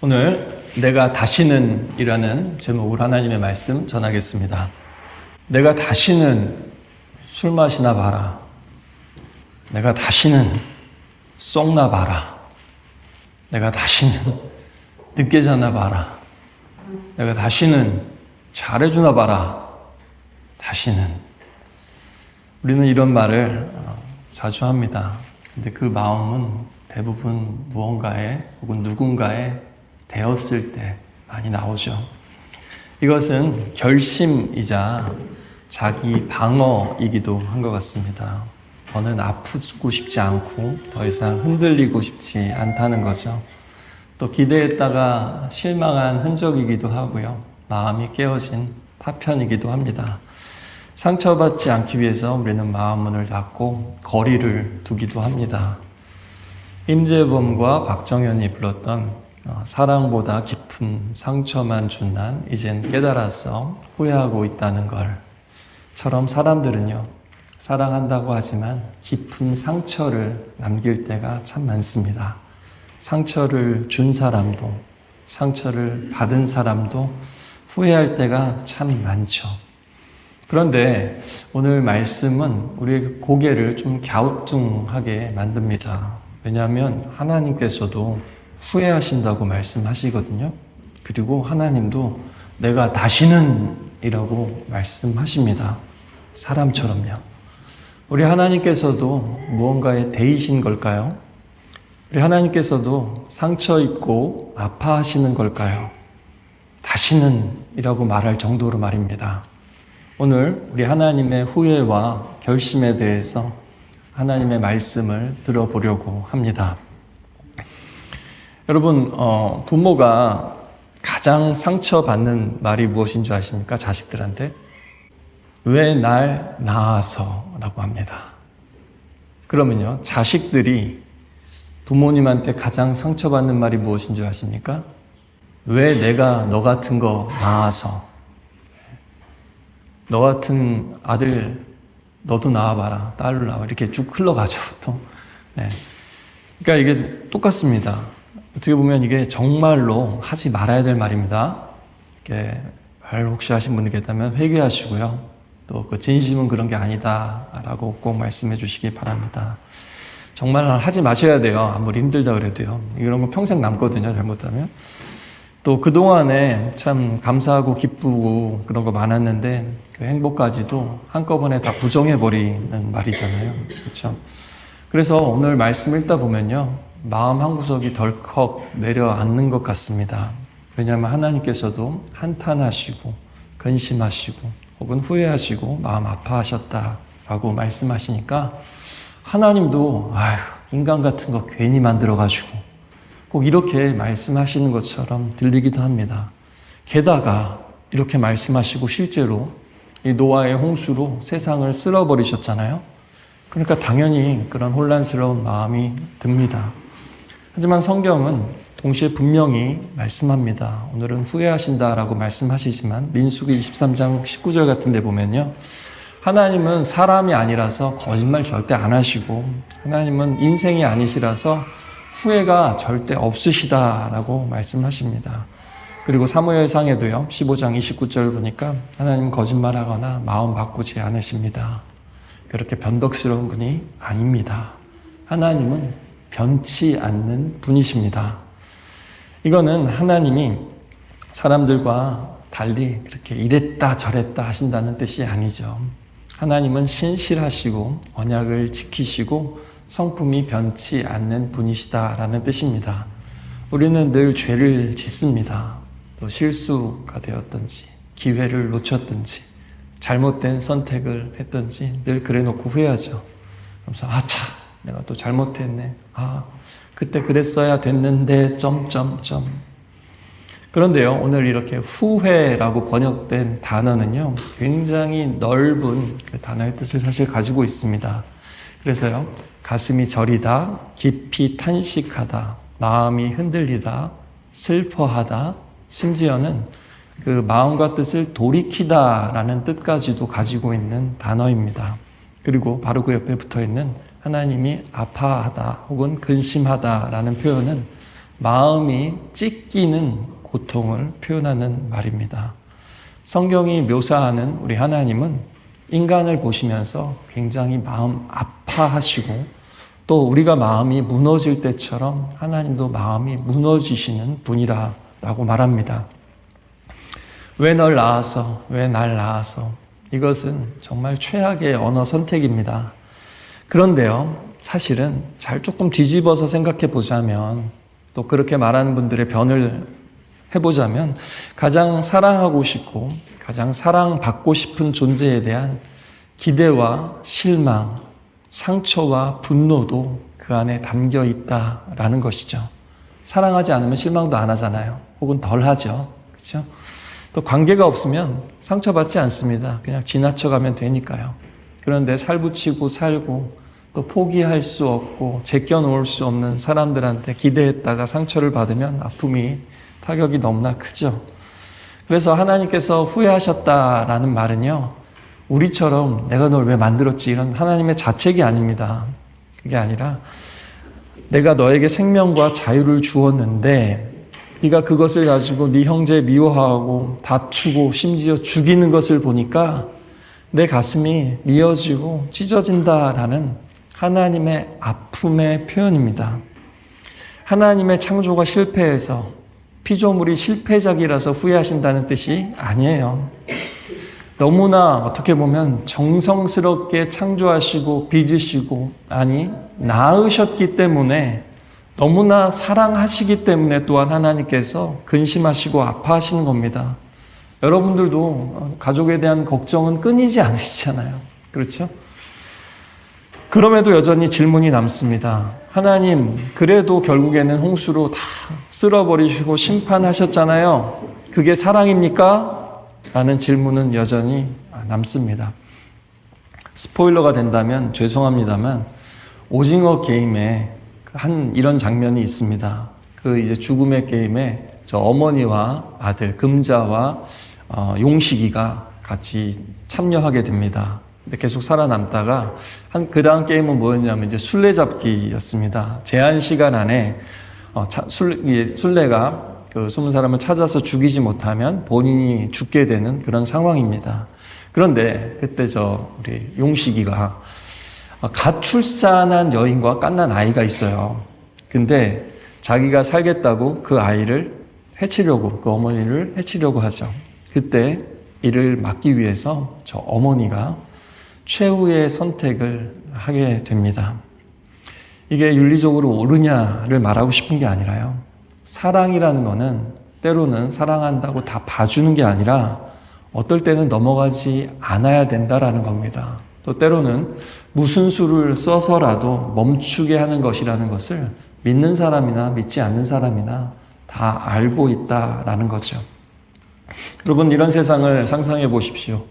오늘 내가 다시는 이라는 제목으로 하나님의 말씀 전하겠습니다. 내가 다시는 술 마시나 봐라. 내가 다시는 썩나 봐라. 내가 다시는 늦게 자나 봐라. 내가 다시는 잘해주나 봐라. 다시는. 우리는 이런 말을 자주 합니다. 근데 그 마음은 대부분 무언가에 혹은 누군가에 되었을 때 많이 나오죠. 이것은 결심이자 자기 방어이기도 한 것 같습니다. 더는 아프고 싶지 않고 더 이상 흔들리고 싶지 않다는 거죠. 또 기대했다가 실망한 흔적이기도 하고요. 마음이 깨어진 파편이기도 합니다. 상처받지 않기 위해서 우리는 마음문을 닫고 거리를 두기도 합니다. 임재범과 박정현이 불렀던 사랑보다 깊은 상처만 준 난 이젠 깨달아서 후회하고 있다는 걸처럼 사람들은요, 사랑한다고 하지만 깊은 상처를 남길 때가 참 많습니다. 상처를 준 사람도 상처를 받은 사람도 후회할 때가 참 많죠. 그런데 오늘 말씀은 우리의 고개를 좀 갸우뚱하게 만듭니다. 왜냐하면 하나님께서도 후회하신다고 말씀하시거든요. 그리고 하나님도 내가 다시는 이라고 말씀하십니다. 사람처럼요. 우리 하나님께서도 무언가에 대이신 걸까요? 우리 하나님께서도 상처 입고 아파하시는 걸까요? 다시는 이라고 말할 정도로 말입니다. 오늘 우리 하나님의 후회와 결심에 대해서 하나님의 말씀을 들어보려고 합니다. 여러분, 부모가 가장 상처받는 말이 무엇인 줄 아십니까? 자식들한테? 왜 날 낳아서? 라고 합니다. 그러면요, 자식들이 부모님한테 가장 상처받는 말이 무엇인 줄 아십니까? 왜 내가 너 같은 거 낳아서? 너 같은 아들 너도 낳아봐라. 딸로 낳아. 이렇게 쭉 흘러가죠, 보통. 네. 그러니까 이게 똑같습니다. 어떻게 보면 이게 정말로 하지 말아야 될 말입니다. 이렇게 말 혹시 하신 분이 계시다면 회개하시고요. 또 그 진심은 그런 게 아니다라고 꼭 말씀해 주시기 바랍니다. 정말 하지 마셔야 돼요. 아무리 힘들다 그래도요. 이런 거 평생 남거든요, 잘못하면. 또 그동안에 참 감사하고 기쁘고 그런 거 많았는데 그 행복까지도 한꺼번에 다 부정해버리는 말이잖아요. 그렇죠? 그래서 오늘 말씀 읽다 보면요. 마음 한구석이 덜컥 내려앉는 것 같습니다. 왜냐하면 하나님께서도 한탄하시고 근심하시고 혹은 후회하시고 마음 아파하셨다라고 말씀하시니까 하나님도 아휴 인간 같은 거 괜히 만들어가지고 꼭 이렇게 말씀하시는 것처럼 들리기도 합니다. 게다가 이렇게 말씀하시고 실제로 이 노아의 홍수로 세상을 쓸어버리셨잖아요. 그러니까 당연히 그런 혼란스러운 마음이 듭니다. 하지만 성경은 동시에 분명히 말씀합니다. 오늘은 후회하신다라고 말씀하시지만 민수기 23장 19절 같은 데 보면요. 하나님은 사람이 아니라서 거짓말 절대 안 하시고 하나님은 인생이 아니시라서 후회가 절대 없으시다라고 말씀하십니다. 그리고 사무엘상에도요. 15장 29절 보니까 하나님은 거짓말하거나 마음 바꾸지 않으십니다. 그렇게 변덕스러운 분이 아닙니다. 하나님은 변치 않는 분이십니다. 이거는 하나님이 사람들과 달리 그렇게 이랬다 저랬다 하신다는 뜻이 아니죠. 하나님은 신실하시고 언약을 지키시고 성품이 변치 않는 분이시다라는 뜻입니다. 우리는 늘 죄를 짓습니다. 또 실수가 되었든지 기회를 놓쳤든지 잘못된 선택을 했든지 늘 그래 놓고 후회하죠. 그러면서 아차 내가 또 잘못했네. 그때 그랬어야 됐는데 점점점. 그런데요 오늘 이렇게 후회라고 번역된 단어는요 굉장히 넓은 그 단어의 뜻을 사실 가지고 있습니다. 그래서요 가슴이 저리다, 깊이 탄식하다, 마음이 흔들리다, 슬퍼하다, 심지어는 그 마음과 뜻을 돌이키다라는 뜻까지도 가지고 있는 단어입니다. 그리고 바로 그 옆에 붙어있는 하나님이 아파하다 혹은 근심하다라는 표현은 마음이 찢기는 고통을 표현하는 말입니다. 성경이 묘사하는 우리 하나님은 인간을 보시면서 굉장히 마음 아파하시고 또 우리가 마음이 무너질 때처럼 하나님도 마음이 무너지시는 분이라고 말합니다. 왜 널 낳아서, 왜 날 낳아서. 이것은 정말 최악의 언어 선택입니다. 그런데요, 사실은 잘 조금 뒤집어서 생각해 보자면, 또 그렇게 말하는 분들의 변을 해보자면, 가장 사랑하고 싶고 가장 사랑받고 싶은 존재에 대한 기대와 실망, 상처와 분노도 그 안에 담겨 있다라는 것이죠. 사랑하지 않으면 실망도 안 하잖아요. 혹은 덜 하죠. 그렇죠? 또 관계가 없으면 상처받지 않습니다. 그냥 지나쳐가면 되니까요. 그런데 살붙이고 살고 또 포기할 수 없고 제껴놓을 수 없는 사람들한테 기대했다가 상처를 받으면 아픔이 타격이 너무나 크죠. 그래서 하나님께서 후회하셨다라는 말은요, 우리처럼 내가 널 왜 만들었지 이런 하나님의 자책이 아닙니다. 그게 아니라 내가 너에게 생명과 자유를 주었는데 네가 그것을 가지고 네 형제 미워하고 다투고 심지어 죽이는 것을 보니까 내 가슴이 미어지고 찢어진다라는 하나님의 아픔의 표현입니다. 하나님의 창조가 실패해서 피조물이 실패작이라서 후회하신다는 뜻이 아니에요. 너무나 어떻게 보면 정성스럽게 창조하시고 빚으시고 낳으셨기 때문에 너무나 사랑하시기 때문에 또한 하나님께서 근심하시고 아파하시는 겁니다. 여러분들도 가족에 대한 걱정은 끊이지 않으시잖아요. 그렇죠? 그럼에도 여전히 질문이 남습니다. 하나님, 그래도 결국에는 홍수로 다 쓸어버리시고 심판하셨잖아요. 그게 사랑입니까? 라는 질문은 여전히 남습니다. 스포일러가 된다면 죄송합니다만 오징어 게임에 이런 장면이 있습니다. 이제 죽음의 게임에 저 어머니와 아들 금자와 용식이가 같이 참여하게 됩니다. 근데 계속 살아남다가 그 다음 게임은 뭐였냐면 이제 술래잡기였습니다. 제한 시간 안에 술래가 그 숨은 사람을 찾아서 죽이지 못하면 본인이 죽게 되는 그런 상황입니다. 그런데 그때 우리 용식이가 갓 출산한 여인과 갓난 아이가 있어요. 근데 자기가 살겠다고 그 아이를 해치려고, 그 어머니를 해치려고 하죠. 그때 이를 막기 위해서 저 어머니가 최후의 선택을 하게 됩니다. 이게 윤리적으로 옳으냐를 말하고 싶은 게 아니라요. 사랑이라는 거는 때로는 사랑한다고 다 봐주는 게 아니라 어떨 때는 넘어가지 않아야 된다라는 겁니다. 또 때로는 무슨 수를 써서라도 멈추게 하는 것이라는 것을 믿는 사람이나 믿지 않는 사람이나 다 알고 있다라는 거죠. 여러분, 이런 세상을 상상해 보십시오.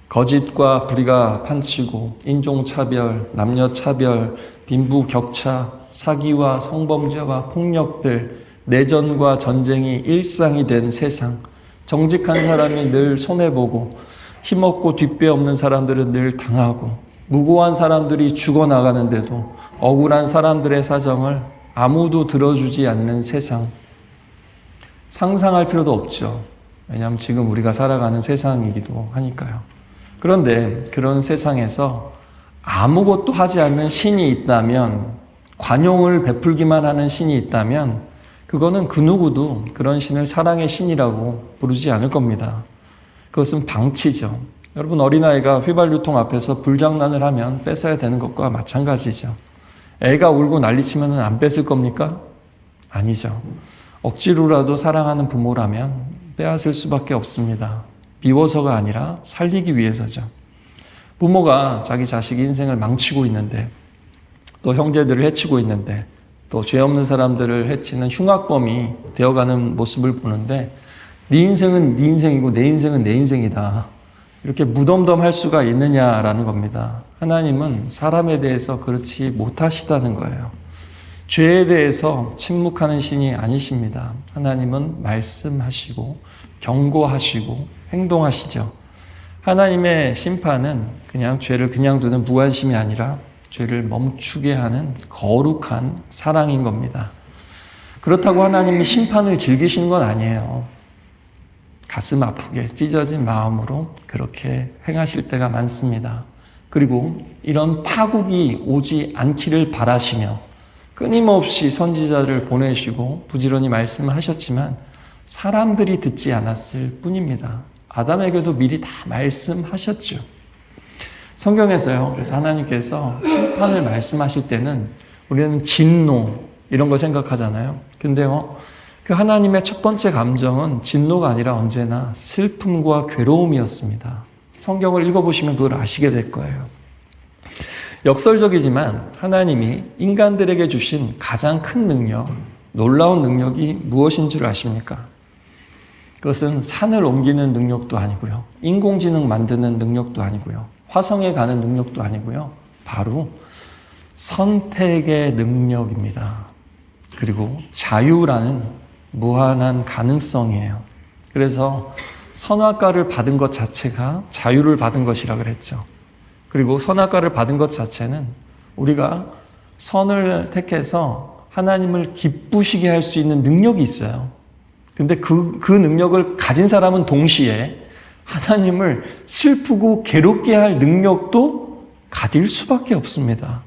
거짓과 불의가 판치고 인종차별, 남녀차별, 빈부격차, 사기와 성범죄와 폭력들, 내전과 전쟁이 일상이 된 세상, 정직한 사람이 늘 손해보고 힘없고 뒷배 없는 사람들은 늘 당하고 무고한 사람들이 죽어나가는데도 억울한 사람들의 사정을 아무도 들어주지 않는 세상. 상상할 필요도 없죠. 왜냐하면 지금 우리가 살아가는 세상이기도 하니까요. 그런데 그런 세상에서 아무것도 하지 않는 신이 있다면, 관용을 베풀기만 하는 신이 있다면 그거는 그 누구도 그런 신을 사랑의 신이라고 부르지 않을 겁니다. 그것은 방치죠. 여러분, 어린아이가 휘발유통 앞에서 불장난을 하면 뺏어야 되는 것과 마찬가지죠. 애가 울고 난리치면 안 뺏을 겁니까? 아니죠. 억지로라도 사랑하는 부모라면 빼앗을 수밖에 없습니다. 미워서가 아니라 살리기 위해서죠. 부모가 자기 자식의 인생을 망치고 있는데, 또 형제들을 해치고 있는데, 또 죄 없는 사람들을 해치는 흉악범이 되어가는 모습을 보는데 네 인생은 네 인생이고 내 인생은 내 인생이다, 이렇게 무덤덤할 수가 있느냐라는 겁니다. 하나님은 사람에 대해서 그렇지 못하시다는 거예요. 죄에 대해서 침묵하는 신이 아니십니다. 하나님은 말씀하시고 경고하시고 행동하시죠. 하나님의 심판은 그냥 죄를 그냥 두는 무관심이 아니라 죄를 멈추게 하는 거룩한 사랑인 겁니다. 그렇다고 하나님이 심판을 즐기시는 건 아니에요. 가슴 아프게 찢어진 마음으로 그렇게 행하실 때가 많습니다. 그리고 이런 파국이 오지 않기를 바라시며 끊임없이 선지자를 보내시고 부지런히 말씀을 하셨지만 사람들이 듣지 않았을 뿐입니다. 아담에게도 미리 다 말씀하셨죠. 성경에서요. 그래서 하나님께서 심판을 말씀하실 때는 우리는 진노 이런 거 생각하잖아요. 근데요. 그 하나님의 첫 번째 감정은 진노가 아니라 언제나 슬픔과 괴로움이었습니다. 성경을 읽어보시면 그걸 아시게 될 거예요. 역설적이지만 하나님이 인간들에게 주신 가장 큰 능력, 놀라운 능력이 무엇인 줄 아십니까? 그것은 산을 옮기는 능력도 아니고요. 인공지능 만드는 능력도 아니고요. 화성에 가는 능력도 아니고요. 바로 선택의 능력입니다. 그리고 자유라는 무한한 가능성이에요. 그래서 선악과를 받은 것 자체가 자유를 받은 것이라 그랬죠. 그리고 선악과를 받은 것 자체는 우리가 선을 택해서 하나님을 기쁘시게 할 수 있는 능력이 있어요. 근데 그 능력을 가진 사람은 동시에 하나님을 슬프고 괴롭게 할 능력도 가질 수밖에 없습니다.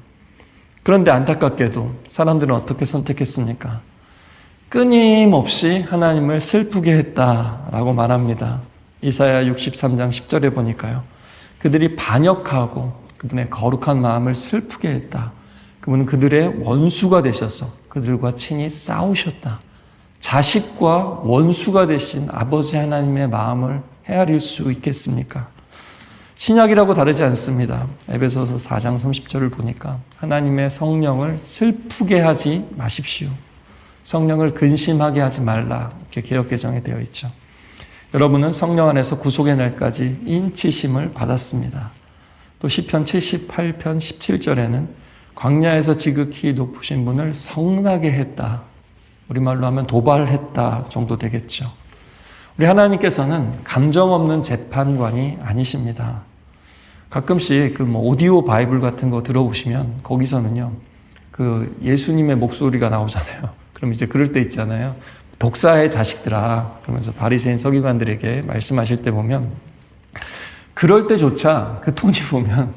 그런데 안타깝게도 사람들은 어떻게 선택했습니까? 끊임없이 하나님을 슬프게 했다라고 말합니다. 이사야 63장 10절에 보니까요. 그들이 반역하고 그분의 거룩한 마음을 슬프게 했다. 그분은 그들의 원수가 되셔서 그들과 친히 싸우셨다. 자식과 원수가 되신 아버지 하나님의 마음을 헤아릴 수 있겠습니까? 신약이라고 다르지 않습니다. 에베소서 4장 30절을 보니까 하나님의 성령을 슬프게 하지 마십시오. 성령을 근심하게 하지 말라. 이렇게 개역개정에 되어 있죠. 여러분은 성령 안에서 구속의 날까지 인치심을 받았습니다. 또 시편 78편 17절에는 광야에서 지극히 높으신 분을 성나게 했다. 우리말로 하면 도발했다 정도 되겠죠. 우리 하나님께서는 감정 없는 재판관이 아니십니다. 가끔씩 그 오디오 바이블 같은 거 들어보시면 거기서는요, 그 예수님의 목소리가 나오잖아요. 그럼 이제 그럴 때 있잖아요. 독사의 자식들아. 그러면서 바리새인 서기관들에게 말씀하실 때 보면 그럴 때조차 그 톤이 보면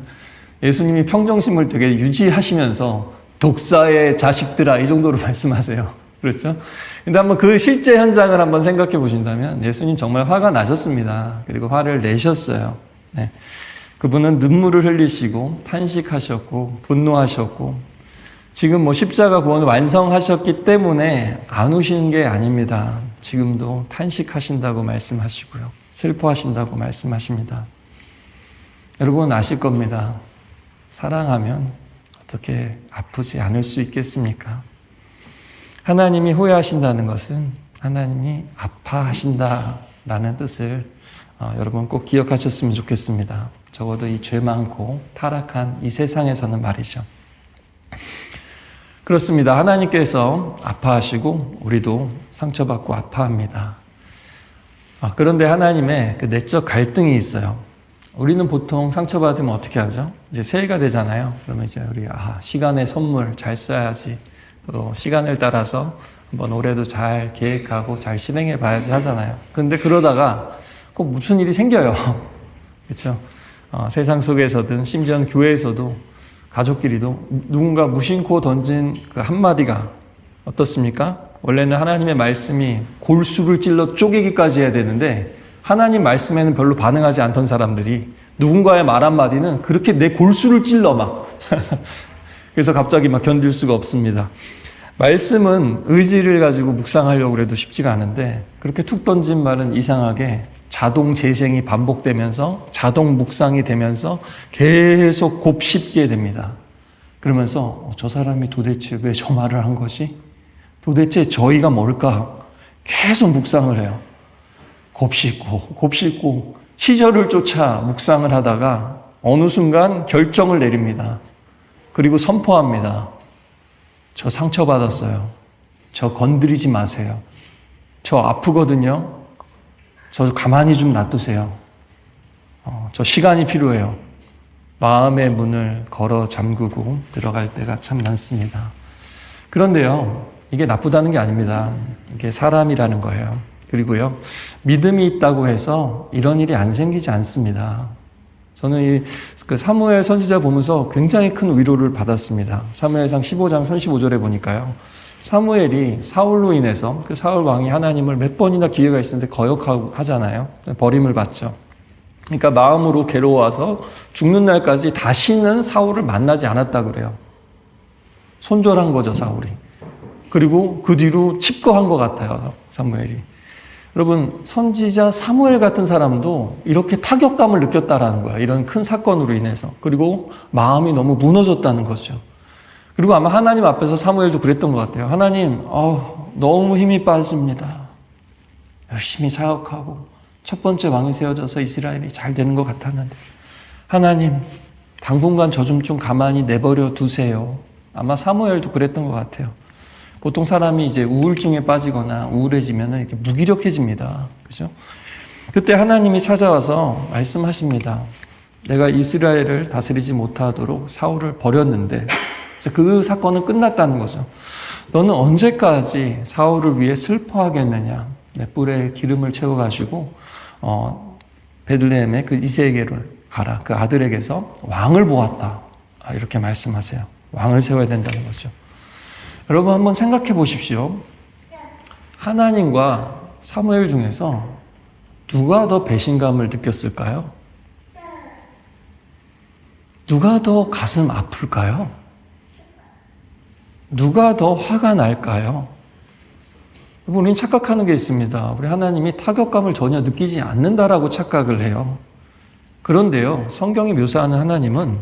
예수님이 평정심을 되게 유지하시면서 독사의 자식들아 이 정도로 말씀하세요. 그렇죠? 근데 한번 그 실제 현장을 한번 생각해 보신다면 예수님 정말 화가 나셨습니다. 그리고 화를 내셨어요. 네. 그분은 눈물을 흘리시고 탄식하셨고 분노하셨고 지금 십자가 구원을 완성하셨기 때문에 안 우시는 게 아닙니다. 지금도 탄식하신다고 말씀하시고요. 슬퍼하신다고 말씀하십니다. 여러분 아실 겁니다. 사랑하면 어떻게 아프지 않을 수 있겠습니까? 하나님이 후회하신다는 것은 하나님이 아파하신다라는 뜻을 여러분 꼭 기억하셨으면 좋겠습니다. 적어도 이 죄 많고 타락한 이 세상에서는 말이죠. 그렇습니다. 하나님께서 아파하시고 우리도 상처받고 아파합니다. 그런데 하나님의 그 내적 갈등이 있어요. 우리는 보통 상처받으면 어떻게 하죠? 이제 새해가 되잖아요. 그러면 이제 우리 시간의 선물 잘 써야지. 또 시간을 따라서 한번 올해도 잘 계획하고 잘 실행해 봐야지 하잖아요. 근데 그러다가 꼭 무슨 일이 생겨요. 그렇죠? 세상 속에서든 심지어는 교회에서도 가족끼리도 누군가 무심코 던진 그 한마디가 어떻습니까? 원래는 하나님의 말씀이 골수를 찔러 쪼개기까지 해야 되는데 하나님 말씀에는 별로 반응하지 않던 사람들이 누군가의 말 한마디는 그렇게 내 골수를 찔러 막 그래서 갑자기 막 견딜 수가 없습니다. 말씀은 의지를 가지고 묵상하려고 해도 쉽지가 않은데 그렇게 툭 던진 말은 이상하게 자동 재생이 반복되면서 자동 묵상이 되면서 계속 곱씹게 됩니다. 그러면서 저 사람이 도대체 왜 저 말을 한 것이? 도대체 저희가 뭘까? 계속 묵상을 해요. 곱씹고 시절을 쫓아 묵상을 하다가 어느 순간 결정을 내립니다. 그리고 선포합니다. 저 상처받았어요. 저 건드리지 마세요. 저 아프거든요. 저 가만히 좀 놔두세요. 저 시간이 필요해요. 마음의 문을 걸어 잠그고 들어갈 때가 참 많습니다. 그런데요, 이게 나쁘다는 게 아닙니다. 이게 사람이라는 거예요. 그리고요, 믿음이 있다고 해서 이런 일이 안 생기지 않습니다. 저는 그 사무엘 선지자 보면서 굉장히 큰 위로를 받았습니다. 사무엘상 15장 35절에 보니까요, 사무엘이 사울로 인해서 그 사울 왕이 하나님을 몇 번이나 기회가 있었는데 거역하잖아요. 버림을 받죠. 그러니까 마음으로 괴로워서 죽는 날까지 다시는 사울을 만나지 않았다 그래요. 손절한 거죠, 사울이. 그리고 그 뒤로 칩거한 것 같아요, 사무엘이. 여러분, 선지자 사무엘 같은 사람도 이렇게 타격감을 느꼈다라는 거야. 이런 큰 사건으로 인해서. 그리고 마음이 너무 무너졌다는 거죠. 그리고 아마 하나님 앞에서 사무엘도 그랬던 것 같아요. 하나님, 너무 힘이 빠집니다. 열심히 사역하고 첫 번째 왕이 세워져서 이스라엘이 잘 되는 것 같았는데, 하나님, 당분간 저 좀 가만히 내버려 두세요. 아마 사무엘도 그랬던 것 같아요. 보통 사람이 이제 우울증에 빠지거나 우울해지면 이렇게 무기력해집니다. 그죠? 그때 하나님이 찾아와서 말씀하십니다. 내가 이스라엘을 다스리지 못하도록 사울을 버렸는데, 그 사건은 끝났다는 거죠. 너는 언제까지 사울을 위해 슬퍼하겠느냐? 내 뿔에 기름을 채워가지고 베들레헴의 그 이새에게로 가라. 그 아들에게서 왕을 보았다. 이렇게 말씀하세요. 왕을 세워야 된다는 거죠. 여러분 한번 생각해 보십시오. 하나님과 사무엘 중에서 누가 더 배신감을 느꼈을까요? 누가 더 가슴 아플까요? 누가 더 화가 날까요? 우리는 착각하는 게 있습니다. 우리 하나님이 타격감을 전혀 느끼지 않는다라고 착각을 해요. 그런데요, 성경이 묘사하는 하나님은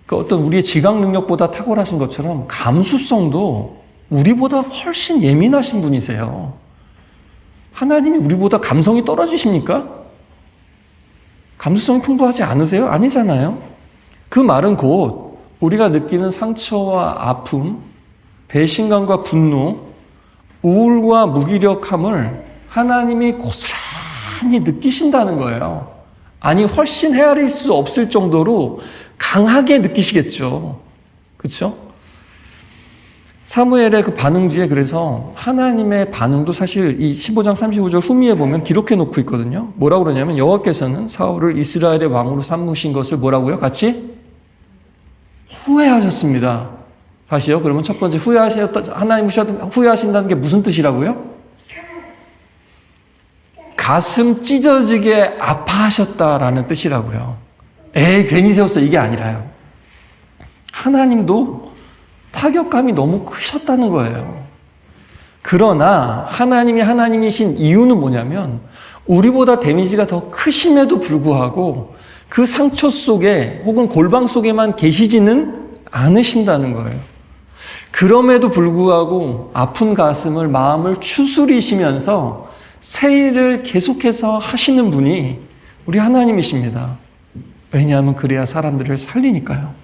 그 어떤 우리의 지각 능력보다 탁월하신 것처럼 감수성도 우리보다 훨씬 예민하신 분이세요. 하나님이 우리보다 감성이 떨어지십니까? 감수성이 풍부하지 않으세요? 아니잖아요. 그 말은 곧 우리가 느끼는 상처와 아픔, 배신감과 분노, 우울과 무기력함을 하나님이 고스란히 느끼신다는 거예요. 아니, 훨씬 헤아릴 수 없을 정도로 강하게 느끼시겠죠. 그렇죠? 사무엘의 그 반응 뒤에 그래서 하나님의 반응도 사실 이 15장 35절 후미에 보면 기록해 놓고 있거든요. 뭐라고 그러냐면 여호와께서는 사울을 이스라엘의 왕으로 삼으신 것을 뭐라고요? 같이 후회하셨습니다. 다시요. 그러면 첫 번째 하나님 후회하신다는 게 무슨 뜻이라고요? 가슴 찢어지게 아파하셨다라는 뜻이라고요. 괜히 세웠어. 이게 아니라요. 하나님도 타격감이 너무 크셨다는 거예요. 그러나 하나님이 하나님이신 이유는 뭐냐면 우리보다 데미지가 더 크심에도 불구하고 그 상처 속에 혹은 골방 속에만 계시지는 않으신다는 거예요. 그럼에도 불구하고 아픈 가슴을 마음을 추스리시면서 새 일을 계속해서 하시는 분이 우리 하나님이십니다. 왜냐하면 그래야 사람들을 살리니까요.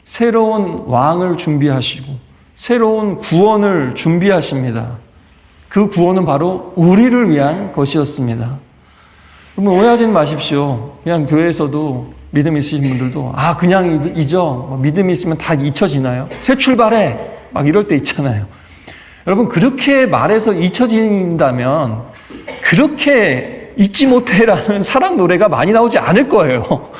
새로운 왕을 준비하시고 새로운 구원을 준비하십니다. 그 구원은 바로 우리를 위한 것이었습니다. 여러분 오해하지 마십시오. 그냥 교회에서도 믿음 있으신 분들도 그냥 잊어. 믿음이 있으면 다 잊혀지나요? 새 출발해. 막 이럴 때 있잖아요. 여러분 그렇게 말해서 잊혀진다면 그렇게 잊지 못해라는 사랑 노래가 많이 나오지 않을 거예요.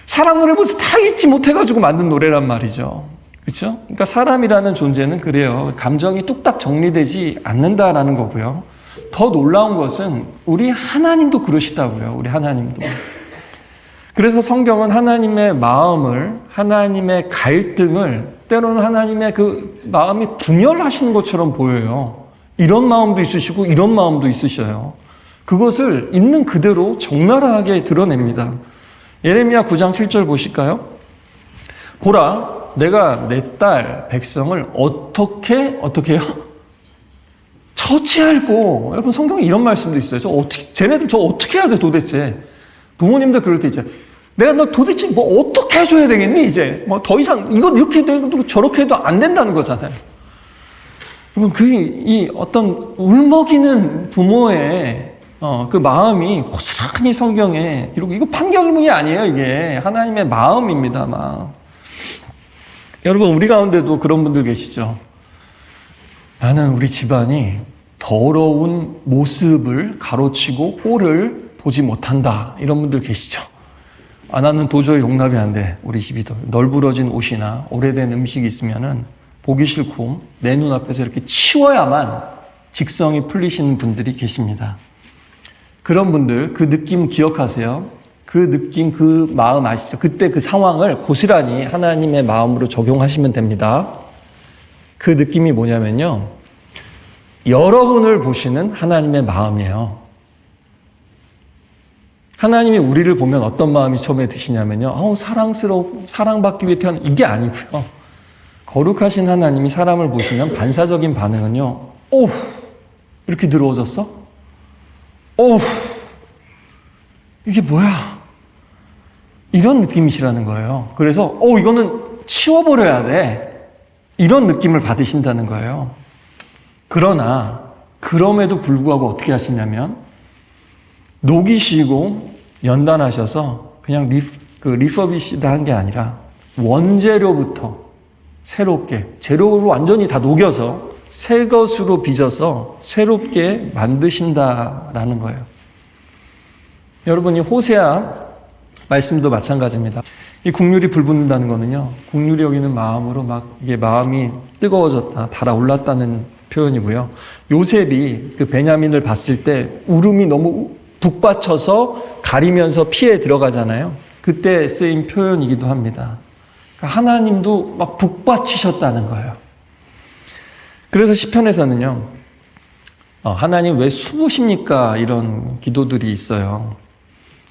사랑 노래 벌써 다 잊지 못해가지고 만든 노래란 말이죠. 그렇죠? 그러니까 사람이라는 존재는 그래요. 감정이 뚝딱 정리되지 않는다라는 거고요. 더 놀라운 것은 우리 하나님도 그러시다고요. 우리 하나님도. 그래서 성경은 하나님의 마음을, 하나님의 갈등을, 때로는 하나님의 그 마음이 분열하시는 것처럼 보여요. 이런 마음도 있으시고 이런 마음도 있으셔요. 그것을 있는 그대로 적나라하게 드러냅니다. 예레미야 9장 7절 보실까요? 보라, 내가 내 딸 백성을 어떻게 해요? 처치할고. 여러분 성경에 이런 말씀도 있어요. 쟤네들 저 어떻게 해야 돼 도대체? 부모님들 그럴 때 있잖아요. 내가 너 도대체 뭐 어떻게 해줘야 되겠니 이제? 뭐 더 이상 이건 이렇게 해도 저렇게 해도 안 된다는 거잖아요. 여러분 이 어떤 울먹이는 부모의 그 마음이 고스란히 성경에 기록. 이거 판결문이 아니에요. 이게 하나님의 마음입니다. 마음. 여러분 우리 가운데도 그런 분들 계시죠. 나는 우리 집안이 더러운 모습을 가로치고 꼴을 보지 못한다. 이런 분들 계시죠? 나는 도저히 용납이 안 돼. 우리 집이 널브러진 옷이나 오래된 음식이 있으면은 보기 싫고 내 눈앞에서 이렇게 치워야만 직성이 풀리시는 분들이 계십니다. 그런 분들 그 느낌 기억하세요. 그 느낌, 그 마음 아시죠? 그때 그 상황을 고스란히 하나님의 마음으로 적용하시면 됩니다. 그 느낌이 뭐냐면요, 여러분을 보시는 하나님의 마음이에요. 하나님이 우리를 보면 어떤 마음이 처음에 드시냐면요, 사랑받기 위해 태어난, 이게 아니고요. 거룩하신 하나님이 사람을 보시면 반사적인 반응은요, 오우, 이렇게 더러워졌어? 오우, 이게 뭐야? 이런 느낌이시라는 거예요. 그래서 이거는 치워버려야 돼. 이런 느낌을 받으신다는 거예요. 그러나 그럼에도 불구하고 어떻게 하시냐면 녹이시고 연단하셔서 그냥 리퍼비시드 한 게 아니라 원재료부터 새롭게, 재료를 완전히 다 녹여서 새 것으로 빚어서 새롭게 만드신다라는 거예요. 여러분이 호세아 말씀도 마찬가지입니다. 이 국률이 불붙는다는 거는요, 국률이 여기는 마음으로 이게 마음이 뜨거워졌다, 달아올랐다는 표현이고요. 요셉이 그 베냐민을 봤을 때 울음이 너무 북받쳐서 가리면서 피해 들어가잖아요. 그때 쓰인 표현이기도 합니다. 그러니까 하나님도 막 북받치셨다는 거예요. 그래서 시편에서는요, 하나님 왜 숨으십니까? 이런 기도들이 있어요.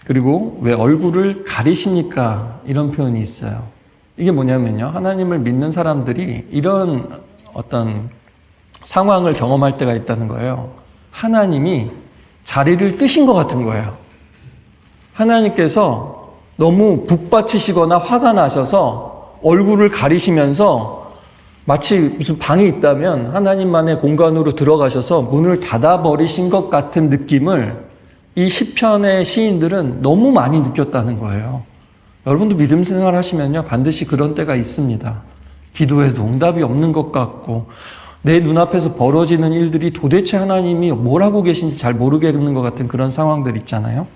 그리고 왜 얼굴을 가리십니까? 이런 표현이 있어요. 이게 뭐냐면요, 하나님을 믿는 사람들이 이런 어떤 상황을 경험할 때가 있다는 거예요. 하나님이 자리를 뜨신 것 같은 거예요. 하나님께서 너무 북받치시거나 화가 나셔서 얼굴을 가리시면서 마치 무슨 방이 있다면 하나님만의 공간으로 들어가셔서 문을 닫아버리신 것 같은 느낌을 이 시편의 시인들은 너무 많이 느꼈다는 거예요. 여러분도 믿음 생활 하시면요, 반드시 그런 때가 있습니다. 기도에도 응답이 없는 것 같고 내 눈앞에서 벌어지는 일들이 도대체 하나님이 뭘 하고 계신지 잘 모르겠는 것 같은 그런 상황들 있잖아요.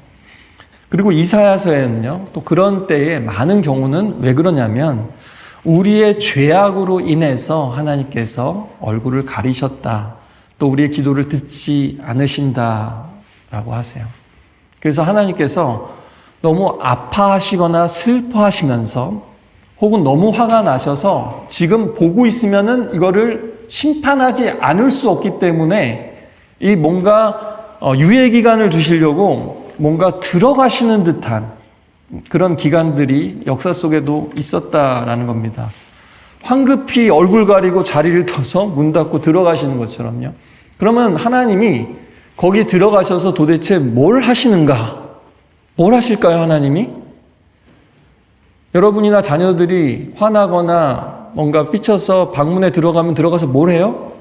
그리고 이사야서에는요, 또 그런 때에 많은 경우는 왜 그러냐면 우리의 죄악으로 인해서 하나님께서 얼굴을 가리셨다, 또 우리의 기도를 듣지 않으신다라고 하세요. 그래서 하나님께서 너무 아파하시거나 슬퍼하시면서 혹은 너무 화가 나셔서 지금 보고 있으면은 이거를 심판하지 않을 수 없기 때문에 이 뭔가 유예 기간을 두시려고 뭔가 들어가시는 듯한 그런 기간들이 역사 속에도 있었다라는 겁니다. 황급히 얼굴 가리고 자리를 터서 문 닫고 들어가시는 것처럼요. 그러면 하나님이 거기 들어가셔서 도대체 뭘 하시는가? 뭘 하실까요, 하나님이? 여러분이나 자녀들이 화나거나 뭔가 삐쳐서 방문에 들어가면 들어가서 뭘 해요?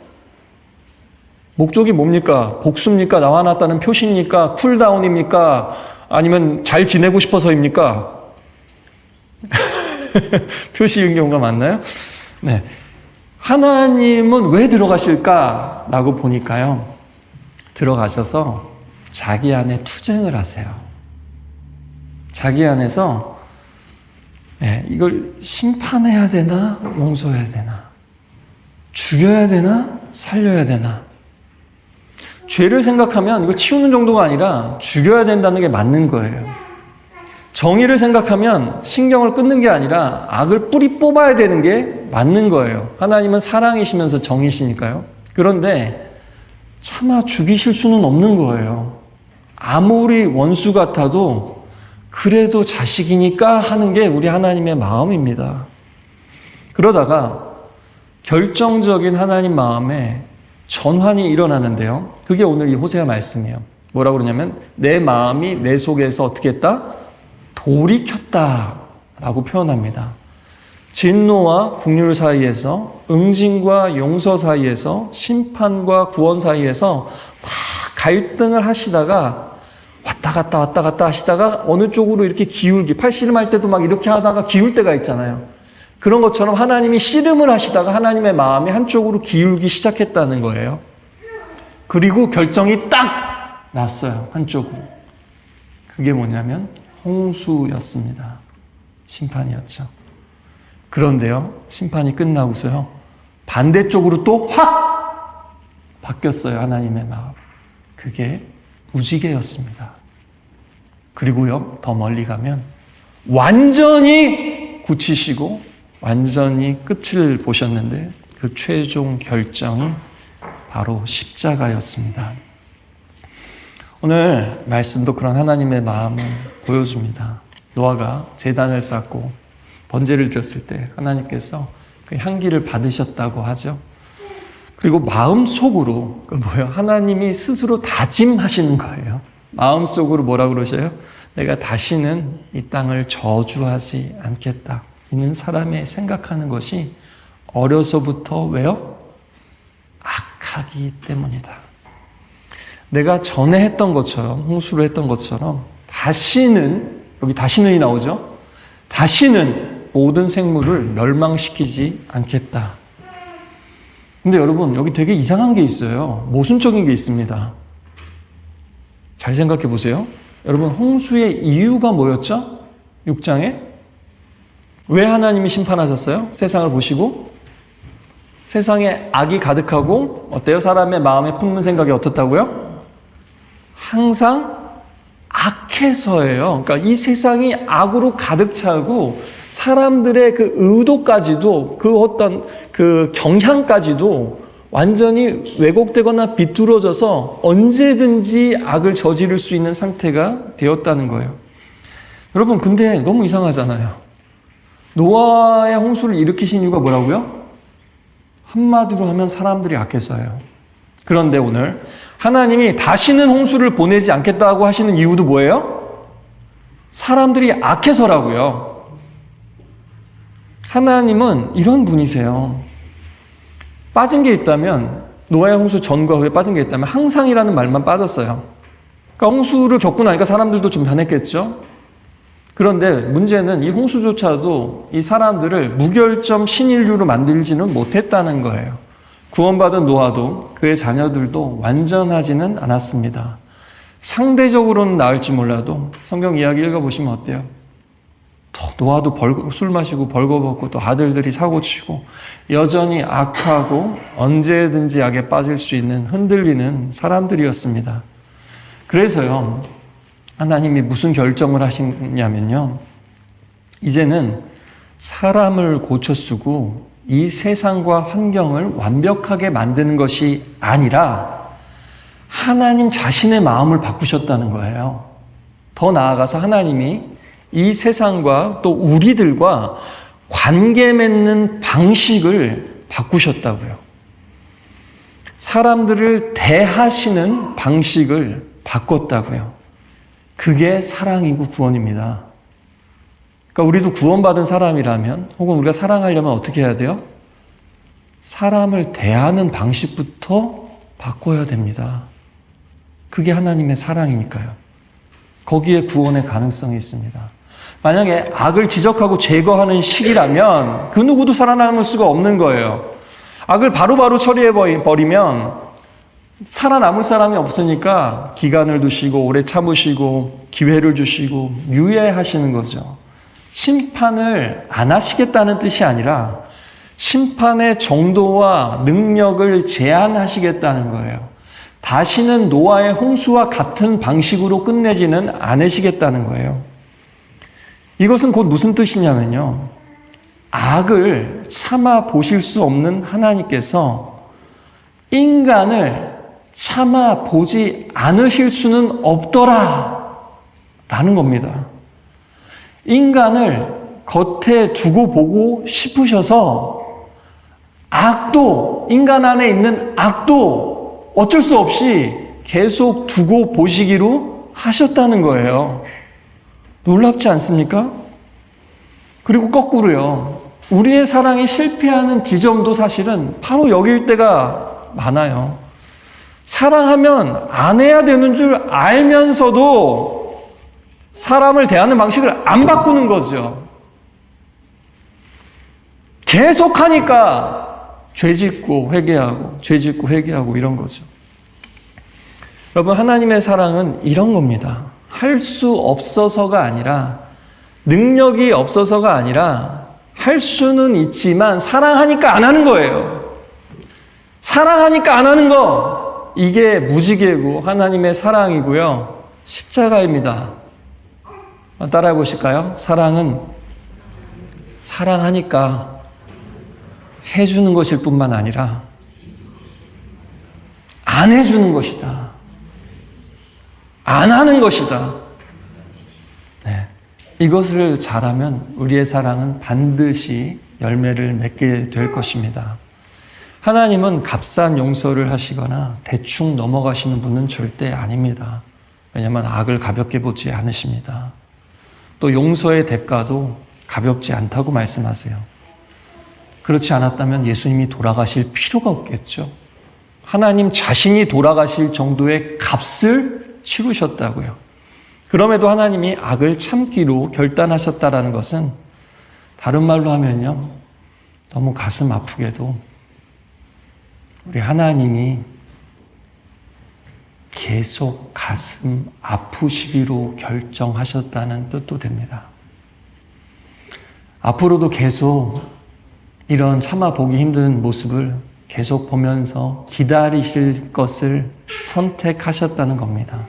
목적이 뭡니까? 복수입니까? 나와 놨다는 표시입니까? 쿨다운입니까? 아니면 잘 지내고 싶어서입니까? 표시인 경우가 많나요? 네. 하나님은 왜 들어가실까라고 보니까요, 들어가셔서 자기 안에 투쟁을 하세요. 자기 안에서 이걸 심판해야 되나 용서해야 되나, 죽여야 되나 살려야 되나. 죄를 생각하면 이거 치우는 정도가 아니라 죽여야 된다는 게 맞는 거예요. 정의를 생각하면 신경을 끊는 게 아니라 악을 뿌리 뽑아야 되는 게 맞는 거예요. 하나님은 사랑이시면서 정의시니까요. 그런데 차마 죽이실 수는 없는 거예요. 아무리 원수 같아도 그래도 자식이니까 하는 게 우리 하나님의 마음입니다. 그러다가 결정적인 하나님 마음에 전환이 일어나는데요. 그게 오늘 이 호세아 말씀이에요. 뭐라고 그러냐면 내 마음이 내 속에서 어떻게 했다? 돌이켰다라고 표현합니다. 진노와 긍휼 사이에서, 응징과 용서 사이에서, 심판과 구원 사이에서 막 갈등을 하시다가 왔다 갔다 하시다가 어느 쪽으로 이렇게 팔씨름할 때도 막 이렇게 하다가 기울 때가 있잖아요. 그런 것처럼 하나님이 씨름을 하시다가 하나님의 마음이 한쪽으로 기울기 시작했다는 거예요. 그리고 결정이 딱 났어요. 한쪽으로. 그게 뭐냐면 홍수였습니다. 심판이었죠. 그런데요, 심판이 끝나고서요, 반대쪽으로 또 확 바뀌었어요. 하나님의 마음. 그게 무지개였습니다. 그리고요, 더 멀리 가면 완전히 굳히시고 완전히 끝을 보셨는데 그 최종 결정이 바로 십자가였습니다. 오늘 말씀도 그런 하나님의 마음을 보여줍니다. 노아가 제단을 쌓고 번제를 드렸을 때 하나님께서 그 향기를 받으셨다고 하죠. 그리고 마음속으로 하나님이 스스로 다짐하시는 거예요. 마음속으로 뭐라 그러셔요? 내가 다시는 이 땅을 저주하지 않겠다. 있는 사람의 생각하는 것이 어려서부터 왜요? 악하기 때문이다. 내가 전에 했던 것처럼, 홍수로 했던 것처럼 다시는, 여기 다시는이 나오죠? 다시는 모든 생물을 멸망시키지 않겠다. 근데 여러분, 여기 되게 이상한 게 있어요. 모순적인 게 있습니다. 잘 생각해 보세요. 여러분, 홍수의 이유가 뭐였죠? 6장에? 왜 하나님이 심판하셨어요? 세상을 보시고? 세상에 악이 가득하고 어때요? 사람의 마음에 품는 생각이 어떻다고요? 항상 악해서예요. 그러니까 이 세상이 악으로 가득 차고 사람들의 그 의도까지도 그 어떤 그 경향까지도 완전히 왜곡되거나 비뚤어져서 언제든지 악을 저지를 수 있는 상태가 되었다는 거예요. 여러분, 근데 너무 이상하잖아요. 노아의 홍수를 일으키신 이유가 뭐라고요? 한마디로 하면 사람들이 악해서예요. 그런데 오늘 하나님이 다시는 홍수를 보내지 않겠다고 하시는 이유도 뭐예요? 사람들이 악해서라고요. 하나님은 이런 분이세요. 빠진 게 있다면, 노아의 홍수 전과 후에 빠진 게 있다면 항상이라는 말만 빠졌어요. 그러니까 홍수를 겪고 나니까 사람들도 좀 변했겠죠? 그런데 문제는 이 홍수조차도 이 사람들을 무결점 신인류로 만들지는 못했다는 거예요. 구원받은 노아도 그의 자녀들도 완전하지는 않았습니다. 상대적으로는 나을지 몰라도 성경 이야기 읽어보시면 어때요? 노아도 술 마시고 벌거벗고 또 아들들이 사고치고 여전히 악하고 언제든지 악에 빠질 수 있는 흔들리는 사람들이었습니다. 그래서요, 하나님이 무슨 결정을 하시냐면요, 이제는 사람을 고쳐 쓰고 이 세상과 환경을 완벽하게 만드는 것이 아니라 하나님 자신의 마음을 바꾸셨다는 거예요. 더 나아가서 하나님이 이 세상과 또 우리들과 관계 맺는 방식을 바꾸셨다고요. 사람들을 대하시는 방식을 바꿨다고요. 그게 사랑이고 구원입니다. 그러니까 우리도 구원받은 사람이라면, 혹은 우리가 사랑하려면 어떻게 해야 돼요? 사람을 대하는 방식부터 바꿔야 됩니다. 그게 하나님의 사랑이니까요. 거기에 구원의 가능성이 있습니다. 만약에 악을 지적하고 제거하는 시기라면 그 누구도 살아남을 수가 없는 거예요. 악을 바로바로 처리해버리면 살아남을 사람이 없으니까 기간을 두시고 오래 참으시고 기회를 주시고 유예하시는 거죠. 심판을 안 하시겠다는 뜻이 아니라 심판의 정도와 능력을 제한하시겠다는 거예요. 다시는 노아의 홍수와 같은 방식으로 끝내지는 않으시겠다는 거예요. 이것은 곧 무슨 뜻이냐면요, 악을 참아 보실 수 없는 하나님께서 인간을 참아 보지 않으실 수는 없더라 라는 겁니다. 인간을 겉에 두고 보고 싶으셔서 악도, 인간 안에 있는 악도 어쩔 수 없이 계속 두고 보시기로 하셨다는 거예요. 놀랍지 않습니까? 그리고 거꾸로요, 우리의 사랑이 실패하는 지점도 사실은 바로 여길 때가 많아요. 사랑하면 안 해야 되는 줄 알면서도 사람을 대하는 방식을 안 바꾸는 거죠. 계속하니까 죄짓고 회개하고 죄짓고 회개하고 이런 거죠. 여러분, 하나님의 사랑은 이런 겁니다. 할 수 없어서가 아니라, 능력이 없어서가 아니라 할 수는 있지만 사랑하니까 안 하는 거예요. 사랑하니까 안 하는 거, 이게 무지개고 하나님의 사랑이고요. 십자가입니다. 따라해 보실까요? 사랑은 사랑하니까 해주는 것일 뿐만 아니라 안 해주는 것이다. 안 하는 것이다. 네. 이것을 잘하면 우리의 사랑은 반드시 열매를 맺게 될 것입니다. 하나님은 값싼 용서를 하시거나 대충 넘어가시는 분은 절대 아닙니다. 왜냐하면 악을 가볍게 보지 않으십니다. 또 용서의 대가도 가볍지 않다고 말씀하세요. 그렇지 않았다면 예수님이 돌아가실 필요가 없겠죠. 하나님 자신이 돌아가실 정도의 값을 치르셨다고요. 그럼에도 하나님이 악을 참기로 결단하셨다는 것은 다른 말로 하면요, 너무 가슴 아프게도 우리 하나님이 계속 가슴 아프시기로 결정하셨다는 뜻도 됩니다. 앞으로도 계속 이런 참아 보기 힘든 모습을 계속 보면서 기다리실 것을 선택하셨다는 겁니다.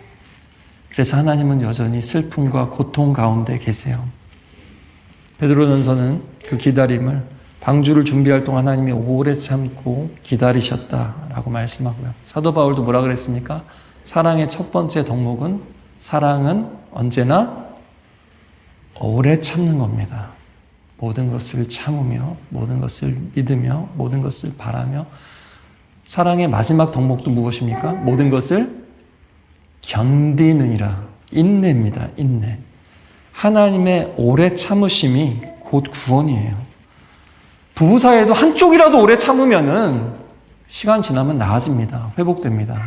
그래서 하나님은 여전히 슬픔과 고통 가운데 계세요. 베드로전서는 그 기다림을 방주를 준비할 동안 하나님이 오래 참고 기다리셨다라고 말씀하고요. 사도 바울도 뭐라 그랬습니까? 사랑의 첫 번째 덕목은 사랑은 언제나 오래 참는 겁니다. 모든 것을 참으며 모든 것을 믿으며 모든 것을 바라며. 사랑의 마지막 덕목도 무엇입니까? 모든 것을 견디느니라. 인내입니다. 인내. 하나님의 오래 참으심이 곧 구원이에요. 부부 사이에도 한쪽이라도 오래 참으면은 시간 지나면 나아집니다. 회복됩니다.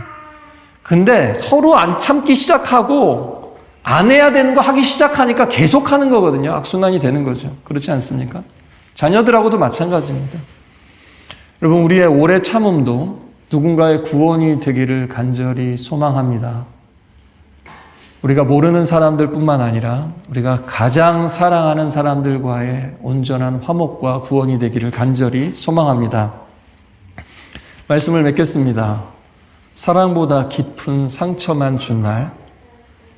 근데 서로 안 참기 시작하고 안 해야 되는 거 하기 시작하니까 계속 하는 거거든요. 악순환이 되는 거죠. 그렇지 않습니까? 자녀들하고도 마찬가지입니다. 여러분, 우리의 오래 참음도 누군가의 구원이 되기를 간절히 소망합니다. 우리가 모르는 사람들뿐만 아니라 우리가 가장 사랑하는 사람들과의 온전한 화목과 구원이 되기를 간절히 소망합니다. 말씀을 맺겠습니다. 사랑보다 깊은 상처만 준 날,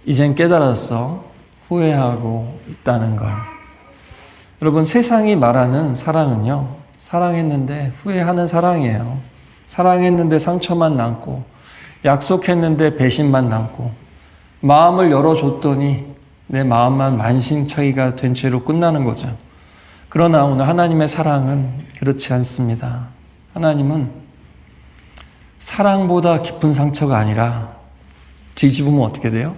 이젠 깨달았어 후회하고 있다는 걸. 여러분, 세상이 말하는 사랑은요, 사랑했는데 후회하는 사랑이에요. 사랑했는데 상처만 남고, 약속했는데 배신만 남고, 마음을 열어줬더니 내 마음만 만신창이가 된 채로 끝나는 거죠. 그러나 오늘 하나님의 사랑은 그렇지 않습니다. 하나님은 사랑보다 깊은 상처가 아니라 뒤집으면 어떻게 돼요?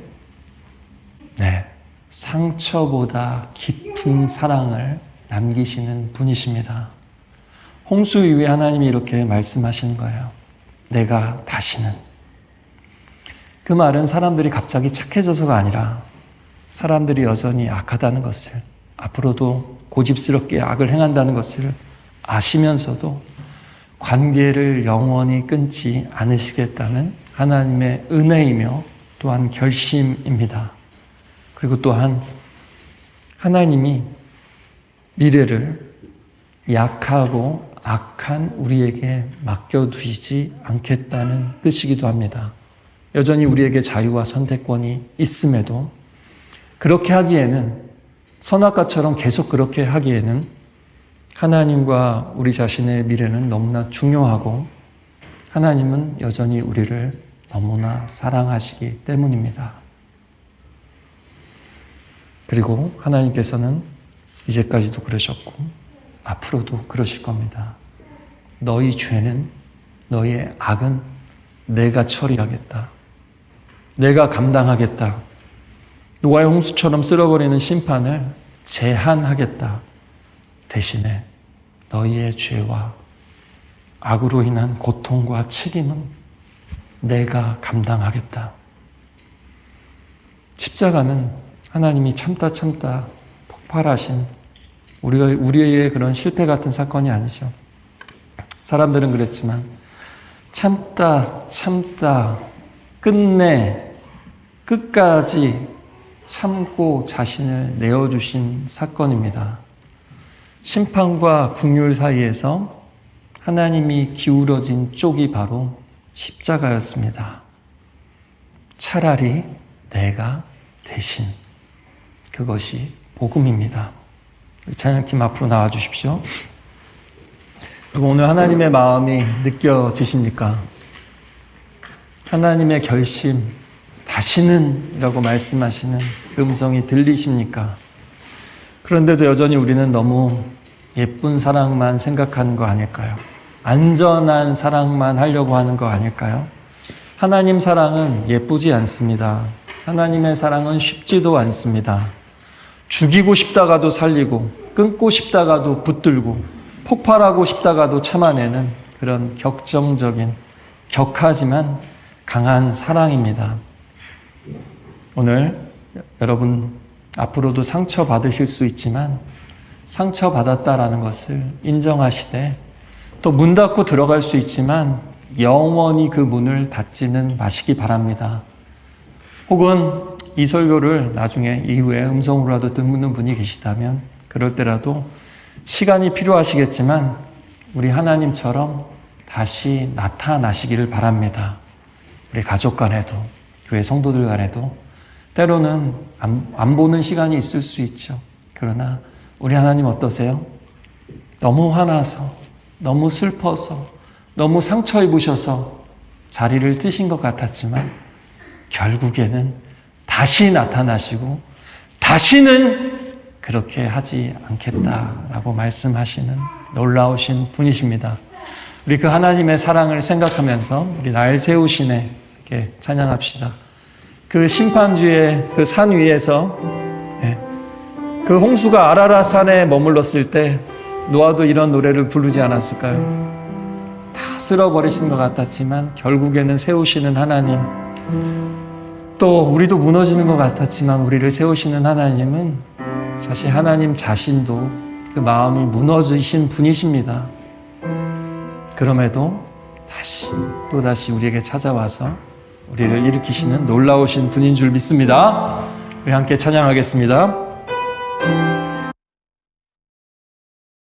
네, 상처보다 깊은 사랑을 남기시는 분이십니다. 홍수 이후에 하나님이 이렇게 말씀하시는 거예요. 내가 다시는. 그 말은 사람들이 갑자기 착해져서가 아니라 사람들이 여전히 악하다는 것을, 앞으로도 고집스럽게 악을 행한다는 것을 아시면서도 관계를 영원히 끊지 않으시겠다는 하나님의 은혜이며 또한 결심입니다. 그리고 또한 하나님이 미래를 약하고 악한 우리에게 맡겨두시지 않겠다는 뜻이기도 합니다. 여전히 우리에게 자유와 선택권이 있음에도 그렇게 하기에는, 선악과처럼 계속 그렇게 하기에는 하나님과 우리 자신의 미래는 너무나 중요하고 하나님은 여전히 우리를 너무나 사랑하시기 때문입니다. 그리고 하나님께서는 이제까지도 그러셨고 앞으로도 그러실 겁니다. 너희 죄는, 너희의 악은 내가 처리하겠다. 내가 감당하겠다. 노아의 홍수처럼 쓸어버리는 심판을 제한하겠다. 대신에 너희의 죄와 악으로 인한 고통과 책임은 내가 감당하겠다. 십자가는 하나님이 참다 폭발하신 우리의 그런 실패 같은 사건이 아니죠. 사람들은 그랬지만 참다 끝내 끝까지 참고 자신을 내어주신 사건입니다. 심판과 긍휼 사이에서 하나님이 기울어진 쪽이 바로 십자가였습니다. 차라리 내가 대신, 그것이 복음입니다. 찬양팀 앞으로 나와 주십시오. 그리고 오늘 하나님의 마음이 느껴지십니까? 하나님의 결심, 다시는 이라고 말씀하시는 그 음성이 들리십니까? 그런데도 여전히 우리는 너무 예쁜 사랑만 생각하는 거 아닐까요? 안전한 사랑만 하려고 하는 거 아닐까요? 하나님 사랑은 예쁘지 않습니다. 하나님의 사랑은 쉽지도 않습니다. 죽이고 싶다가도 살리고, 끊고 싶다가도 붙들고, 폭발하고 싶다가도 참아내는 그런 격정적인, 격하지만 강한 사랑입니다. 오늘 여러분 앞으로도 상처받으실 수 있지만 상처받았다라는 것을 인정하시되, 또 문 닫고 들어갈 수 있지만 영원히 그 문을 닫지는 마시기 바랍니다. 혹은 이 설교를 나중에 이후에 음성으로라도 듣는 분이 계시다면 그럴 때라도 시간이 필요하시겠지만 우리 하나님처럼 다시 나타나시기를 바랍니다. 우리 가족 간에도, 교회 성도들 간에도 때로는 안 보는 시간이 있을 수 있죠. 그러나 우리 하나님 어떠세요? 너무 화나서, 너무 슬퍼서, 너무 상처 입으셔서 자리를 뜨신 것 같았지만 결국에는 다시 나타나시고 다시는 그렇게 하지 않겠다라고 말씀하시는 놀라우신 분이십니다. 우리 그 하나님의 사랑을 생각하면서 우리 날 세우시네 이렇게 찬양합시다. 그 심판주의 그 산 위에서 그 홍수가 아라랏 산에 머물렀을 때 노아도 이런 노래를 부르지 않았을까요? 다 쓸어버리신 것 같았지만 결국에는 세우시는 하나님, 또 우리도 무너지는 것 같았지만 우리를 세우시는 하나님은 사실 하나님 자신도 그 마음이 무너지신 분이십니다. 그럼에도 또다시 우리에게 찾아와서 우리를 일으키시는 놀라우신 분인 줄 믿습니다. 우리 함께 찬양하겠습니다.